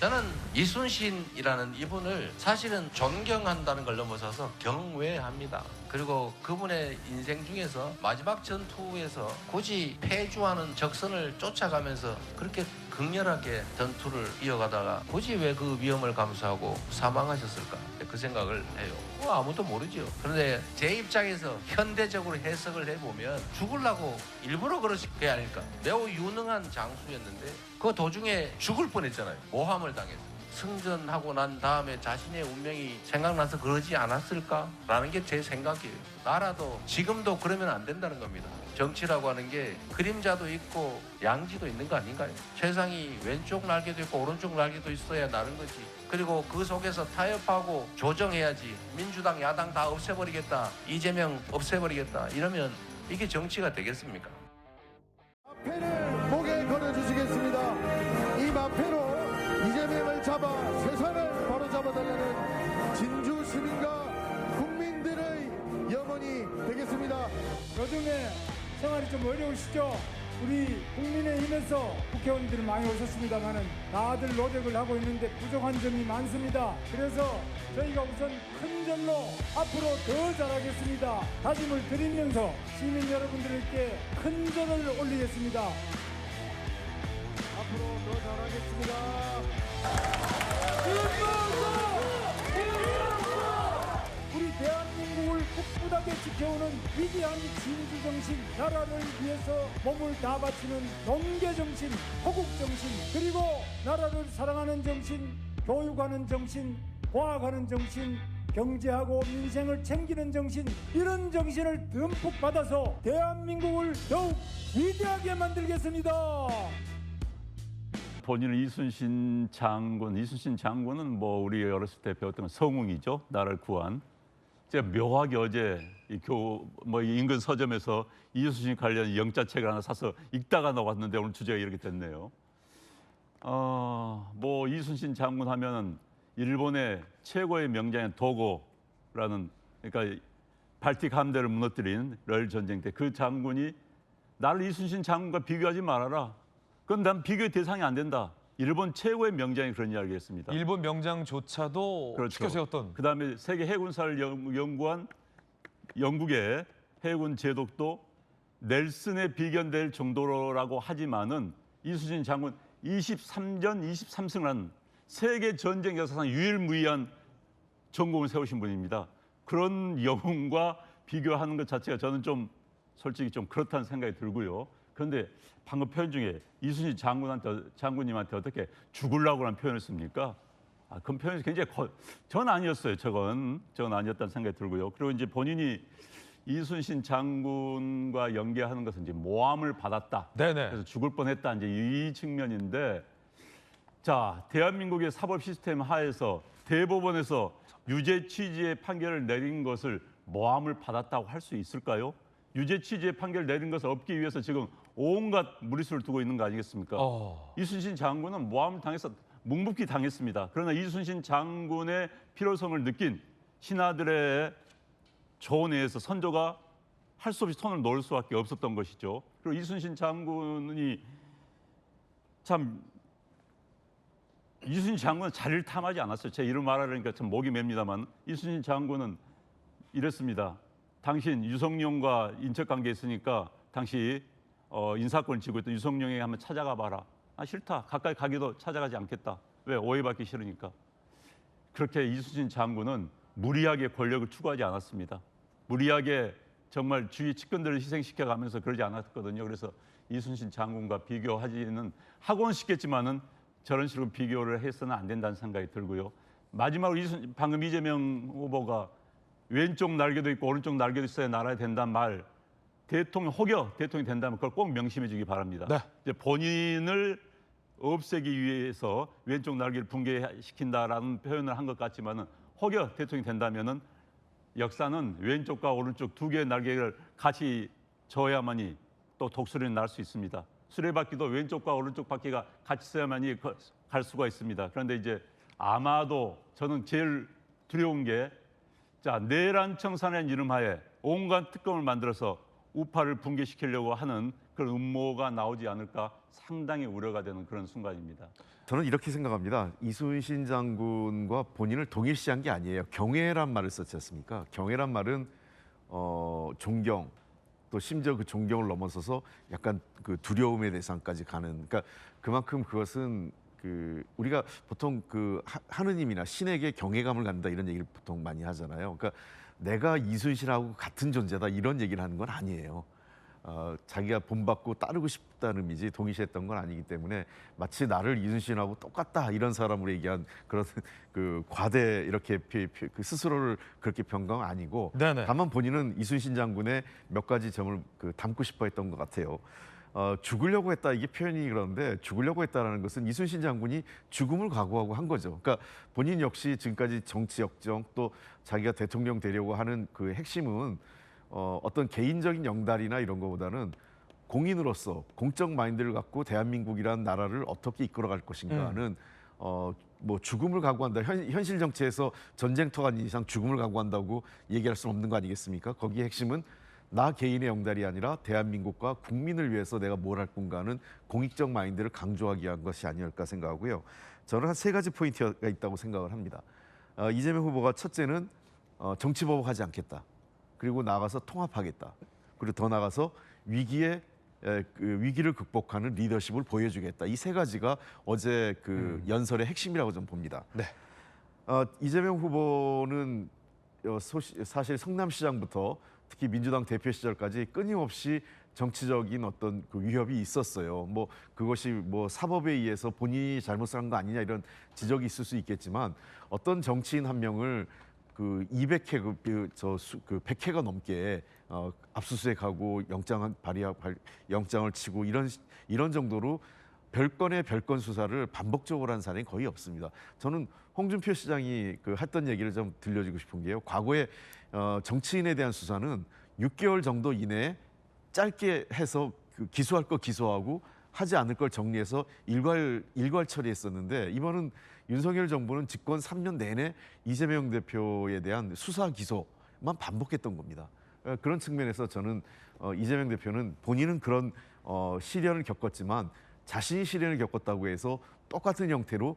저는 이순신이라는 이분을 사실은 존경한다는 걸 넘어서서 경외합니다. 그리고 그분의 인생 중에서 마지막 전투에서 굳이 패주하는 적선을 쫓아가면서 그렇게 극렬하게 전투를 이어가다가 굳이 왜 그 위험을 감수하고 사망하셨을까? 그 생각을 해요. 아무도 모르죠. 그런데 제 입장에서 현대적으로 해석을 해보면 죽으려고 일부러 그러신 게 아닐까. 매우 유능한 장수였는데 그 도중에 죽을 뻔했잖아요. 모함을 당해서. 승전하고 난 다음에 자신의 운명이 생각나서 그러지 않았을까라는 게 제 생각이에요. 나라도 지금도 그러면 안 된다는 겁니다. 정치라고 하는 게 그림자도 있고 양지도 있는 거 아닌가요? 세상이 왼쪽 날개도 있고 오른쪽 날개도 있어야 나는 거지. 그리고 그 속에서 타협하고 조정해야지. 민주당, 야당 다 없애버리겠다. 이재명 없애버리겠다. 이러면 이게 정치가 되겠습니까? 마패를 목에 걸어주시겠습니다. 이 마패로 이재명을 잡아 세상을 바로잡아달라는 진주 시민과 국민들의 염원이 되겠습니다. 요즘에 생활이 좀 어려우시죠? 우리 국민의힘에서 국회의원들이 많이 오셨습니다만은 다들 노력을 하고 있는데 부족한 점이 많습니다. 그래서 저희가 우선 큰 점로 앞으로 더 잘하겠습니다. 다짐을 드리면서 시민 여러분들께 큰 절을 올리겠습니다. 앞으로 더 잘하겠습니다. 우리 대한민국을 꿋꿋하게 지켜오는 위대한 진주정신, 나라를 위해서 몸을 다 바치는 동계정신, 호국정신, 그리고 나라를 사랑하는 정신, 교육하는 정신, 과학하는 정신, 경제하고 민생을 챙기는 정신, 이런 정신을 듬뿍 받아서 대한민국을 더욱 위대하게 만들겠습니다. 본인은 이순신 장군은 뭐 우리 어렸을 때 배웠던 성웅이죠. 나라를 구한. 제가 묘하게 어제 이 인근 서점에서 이순신 관련 영자책을 하나 사서 읽다가 나왔는데 오늘 주제가 이렇게 됐네요. 뭐 이순신 장군 하면은 일본의 최고의 명장인 도고라는, 그러니까 발틱 함대를 무너뜨린 러일 전쟁 때 그 장군이 나를 이순신 장군과 비교하지 말아라. 그건 난 비교의 대상이 안 된다. 일본 최고의 명장이 그런 이야기를 했습니다. 일본 명장조차도 그렇죠. 추켜 세웠던. 그다음에 세계 해군사를 연구한 영국의 해군 제독도 넬슨에 비견될 정도라고 하지만은 이순신 장군 23전 23승을 한 세계 전쟁 역사상 유일무이한 전공을 세우신 분입니다. 그런 영웅과 비교하는 것 자체가 저는 좀 솔직히 좀 그렇다는 생각이 들고요. 그런데 방금 표현 중에 이순신 장군님한테 어떻게 죽으려고 하는 표현을 씁니까? 그 표현이 굉장히 전 아니었어요. 저건 아니었다는 생각이 들고요. 그리고 이제 본인이 이순신 장군과 연계하는 것은 이제 모함을 받았다. 네네. 그래서 죽을 뻔했다. 이제 이 측면인데, 자, 대한민국의 사법 시스템 하에서 대법원에서 유죄 취지의 판결을 내린 것을 모함을 받았다고 할 수 있을까요? 유죄 취지의 판결을 내린 것을 얻기 위해서 지금 온갖 무리수를 두고 있는 거 아니겠습니까? 이순신 장군은 모함을 당해서 묵묵히 당했습니다. 그러나 이순신 장군의 필요성을 느낀 신하들의 조언에서 선조가 할 수 없이 손을 놓을 수밖에 없었던 것이죠. 그리고 이순신 장군은 자리를 탐하지 않았어요. 제 이름 말하려니까 참 목이 맵니다만 이순신 장군은 이랬습니다. 당신 유성룡과 인척관계에 있으니까 당시 인사권을 쥐고 있던 유성룡에게 한번 찾아가 봐라. 싫다. 가까이 가기도 찾아가지 않겠다. 왜? 오해받기 싫으니까. 그렇게 이순신 장군은 무리하게 권력을 추구하지 않았습니다. 무리하게 정말 주위 측근들을 희생시켜가면서 그러지 않았거든요. 그래서 이순신 장군과 비교하지는 하고는 싶겠지만은 저런 식으로 비교를 해서는 안 된다는 생각이 들고요. 마지막으로 방금 이재명 후보가 왼쪽 날개도 있고 오른쪽 날개도 있어야 나라에 된다는 말, 대통령이 된다면 그걸 꼭 명심해 주기 바랍니다. 네. 이제 본인을 없애기 위해서 왼쪽 날개를 붕괴시킨다라는 표현을 한 것 같지만은 혹여 대통령이 된다면은 역사는 왼쪽과 오른쪽 두 개의 날개를 같이 저어야만이 또 독수리는 날 수 있습니다. 수레바퀴도 왼쪽과 오른쪽 바퀴가 같이 써야만이 갈 수가 있습니다. 그런데 이제 아마도 저는 제일 두려운 게, 내란 청산이라는 이름하에 온갖 특검을 만들어서 우파를 붕괴시키려고 하는 그런 음모가 나오지 않을까 상당히 우려가 되는 그런 순간입니다. 저는 이렇게 생각합니다. 이순신 장군과 본인을 동일시한 게 아니에요. 경애란 말을 썼지 않습니까? 경애란 말은 존경, 또 심지어 그 존경을 넘어서서 약간 그 두려움의 대상까지 가는. 그러니까 그만큼 그것은 그 우리가 보통 그 하느님이나 신에게 경외감을 갖는다 이런 얘기를 보통 많이 하잖아요. 그러니까 내가 이순신하고 같은 존재다 이런 얘기를 하는 건 아니에요. 자기가 본받고 따르고 싶다는 의미지 동의시했던 건 아니기 때문에 마치 나를 이순신하고 똑같다 이런 사람으로 얘기한 그런 그 과대 이렇게 그 스스로를 그렇게 평가는 아니고 네네. 다만 본인은 이순신 장군의 몇 가지 점을 그 담고 싶어 했던 것 같아요. 죽으려고 했다 이게 표현이 그런데 죽으려고 했다라는 것은 이순신 장군이 죽음을 각오하고 한 거죠. 그러니까 본인 역시 지금까지 정치 역정 또 자기가 대통령 되려고 하는 그 핵심은 어떤 개인적인 영달이나 이런 것보다는 공인으로서 공적 마인드를 갖고 대한민국이라는 나라를 어떻게 이끌어갈 것인가는 뭐 죽음을 각오한다. 현실 정치에서 전쟁터가 아닌 이상 죽음을 각오한다고 얘기할 수는 없는 거 아니겠습니까? 거기에 핵심은 나 개인의 영달이 아니라 대한민국과 국민을 위해서 내가 뭘 할 건가 하는 공익적 마인드를 강조하기 위한 것이 아니었을까 생각하고요. 저는 한 3가지 포인트가 있다고 생각을 합니다. 이재명 후보가 첫째는 정치보복하지 않겠다. 그리고 나가서 통합하겠다. 그리고 더 나가서 위기를 극복하는 리더십을 보여주겠다. 이 3가지가 어제 그 연설의 핵심이라고 좀 봅니다. 네. 이재명 후보는 사실 성남시장부터 특히 민주당 대표 시절까지 끊임없이 정치적인 어떤 그 위협이 있었어요. 뭐 그것이 뭐 사법에 의해서 본인이 잘못을 한 거 아니냐 이런 지적이 있을 수 있겠지만 어떤 정치인 한 명을 그 200회 그 100회가 넘게 압수수색하고 영장을 치고 이런 정도로 별건의 별건 수사를 반복적으로 한 사람이 거의 없습니다. 저는 홍준표 시장이 그 했던 얘기를 좀 들려주고 싶은 게요. 과거에 정치인에 대한 수사는 6개월 정도 이내에 짧게 해서 그 기소할 거 기소하고 하지 않을 걸 정리해서 일괄 처리했었는데 이번은 윤석열 정부는 집권 3년 내내 이재명 대표에 대한 수사 기소만 반복했던 겁니다. 그런 측면에서 저는 이재명 대표는 본인은 그런 시련을 겪었지만 자신이 시련을 겪었다고 해서 똑같은 형태로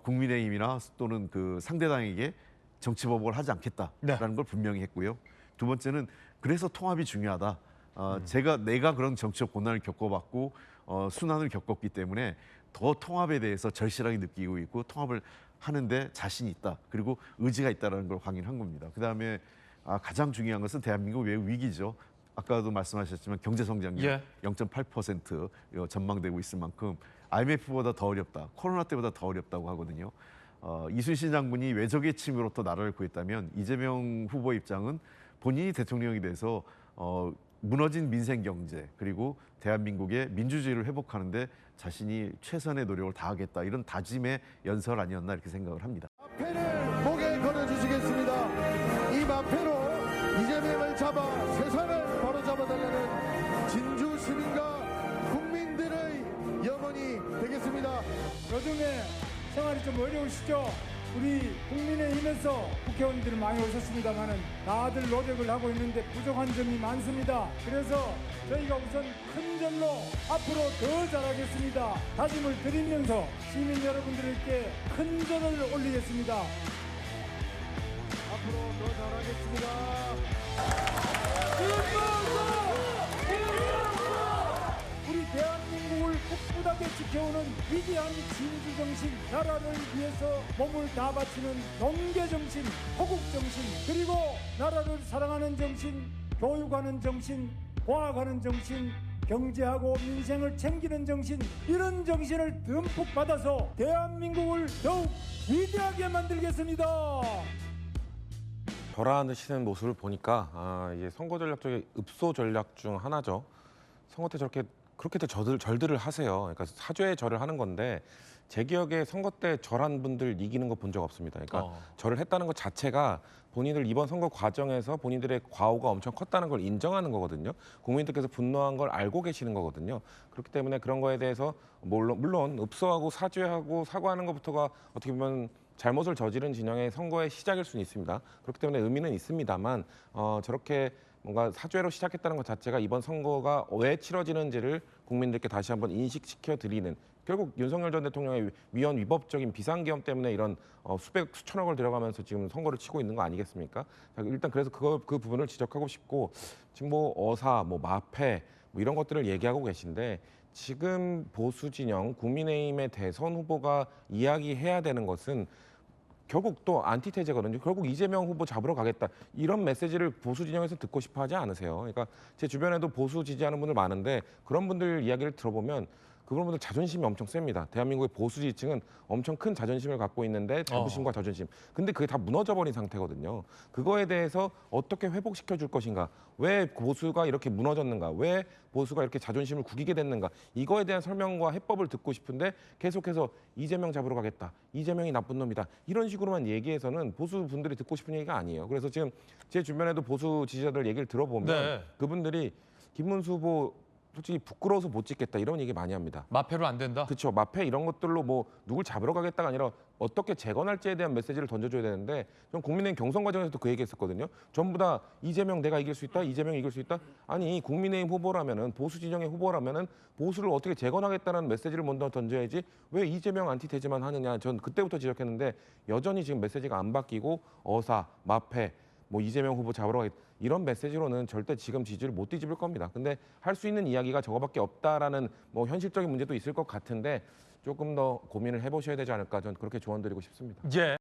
국민의힘이나 또는 그 상대당에게 정치보복을 하지 않겠다라는 걸 분명히 했고요. 두 번째는 그래서 통합이 중요하다. 내가 그런 정치적 고난을 겪어봤고 순환을 겪었기 때문에 더 통합에 대해서 절실하게 느끼고 있고 통합을 하는데 자신이 있다. 그리고 의지가 있다는 걸 확인한 겁니다. 그다음에 가장 중요한 것은 대한민국 외국 위기죠. 아까도 말씀하셨지만 경제 성장률 0.8% 전망되고 있을 만큼 IMF보다 더 어렵다. 코로나 때보다 더 어렵다고 하거든요. 이순신 장군이 외적의 침으로부터 나라를 구했다면 이재명 후보 입장은 본인이 대통령이 돼서 무너진 민생 경제 그리고 대한민국의 민주주의를 회복하는데 자신이 최선의 노력을 다하겠다 이런 다짐의 연설 아니었나 이렇게 생각을 합니다. 마패를 목에 걸어주시겠습니다. 이 마패로 이재명을 잡아 세상을 바로잡아달라는 진주 시민과 국민들의 염원이 되겠습니다. 요즘에 생활이 좀 어려우시죠? 우리 국민의힘에서 국회의원들이 많이 오셨습니다만은 다들 노력을 하고 있는데 부족한 점이 많습니다. 그래서 저희가 우선 큰 점로 앞으로 더 잘하겠습니다. 다짐을 드리면서 시민 여러분들께 큰 절을 올리겠습니다. 앞으로 더 잘하겠습니다. 우리 대한민국을 꿋꿋하게 지켜오는 위대한 진주정신, 나라를 위해서 몸을 다 바치는 동계정신, 호국정신, 그리고 나라를 사랑하는 정신, 교육하는 정신, 과학하는 정신, 경제하고 민생을 챙기는 정신, 이런 정신을 듬뿍 받아서 대한민국을 더욱 위대하게 만들겠습니다. 절하시는 모습을 보니까 이게 선거 전략 중에 읍소 전략 중 하나죠. 선거 때 그렇게들 절들을 하세요. 그러니까 사죄의 절을 하는 건데 제 기억에 선거 때 절한 분들 이기는 거 본 적 없습니다. 그러니까 절을 했다는 것 자체가 본인들 이번 선거 과정에서 본인들의 과오가 엄청 컸다는 걸 인정하는 거거든요. 국민들께서 분노한 걸 알고 계시는 거거든요. 그렇기 때문에 그런 거에 대해서 물론 읍소하고 사죄하고 사과하는 것부터가 어떻게 보면 잘못을 저지른 진영의 선거의 시작일 수는 있습니다. 그렇기 때문에 의미는 있습니다만 저렇게 뭔가 사죄로 시작했다는 것 자체가 이번 선거가 왜 치러지는지를 국민들께 다시 한번 인식시켜 드리는, 결국 윤석열 전 대통령의 위헌 위법적인 비상계엄 때문에 이런 수백 수천억을 들어가면서 지금 선거를 치고 있는 거 아니겠습니까? 자, 일단 그래서 그 부분을 지적하고 싶고, 지금 뭐 어사, 뭐 마패 뭐 이런 것들을 얘기하고 계신데, 지금 보수 진영 국민의힘의 대선 후보가 이야기해야 되는 것은 결국 또 안티테제거든요. 결국 이재명 후보 잡으러 가겠다, 이런 메시지를 보수 진영에서 듣고 싶어 하지 않으세요? 그러니까 제 주변에도 보수 지지하는 분들 많은데, 그런 분들 이야기를 들어보면 그런 분들 자존심이 엄청 셉니다. 대한민국의 보수 지지층은 엄청 큰 자존심을 갖고 있는데, 자부심과 자존심. 근데 그게 다 무너져버린 상태거든요. 그거에 대해서 어떻게 회복시켜 줄 것인가? 왜 보수가 이렇게 무너졌는가? 왜 보수가 이렇게 자존심을 구기게 됐는가? 이거에 대한 설명과 해법을 듣고 싶은데 계속해서 이재명 잡으러 가겠다, 이재명이 나쁜 놈이다, 이런 식으로만 얘기해서는 보수 분들이 듣고 싶은 얘기가 아니에요. 그래서 지금 제 주변에도 보수 지지자들 얘기를 들어보면 네. 그분들이 김문수 후보 솔직히 부끄러워서 못 찍겠다, 이런 얘기 많이 합니다. 마패로 안 된다. 그렇죠. 마패 이런 것들로 뭐 누굴 잡으러 가겠다가 아니라 어떻게 재건할지에 대한 메시지를 던져줘야 되는데, 전 국민의힘 경선 과정에서도 그 얘기했었거든요. 전부 다 이재명 내가 이길 수 있다, 이재명 이길 수 있다. 아니, 국민의힘 후보라면은, 보수 진영의 후보라면은 보수를 어떻게 재건하겠다는 메시지를 먼저 던져야지 왜 이재명 안티테제만 하느냐. 전 그때부터 지적했는데 여전히 지금 메시지가 안 바뀌고 어사, 마패, 뭐 이재명 후보 잡으러 가겠다, 이런 메시지로는 절대 지금 지지를 못 뒤집을 겁니다. 근데 할 수 있는 이야기가 저거밖에 없다라는 뭐 현실적인 문제도 있을 것 같은데, 조금 더 고민을 해보셔야 되지 않을까, 저는 그렇게 조언드리고 싶습니다. 예.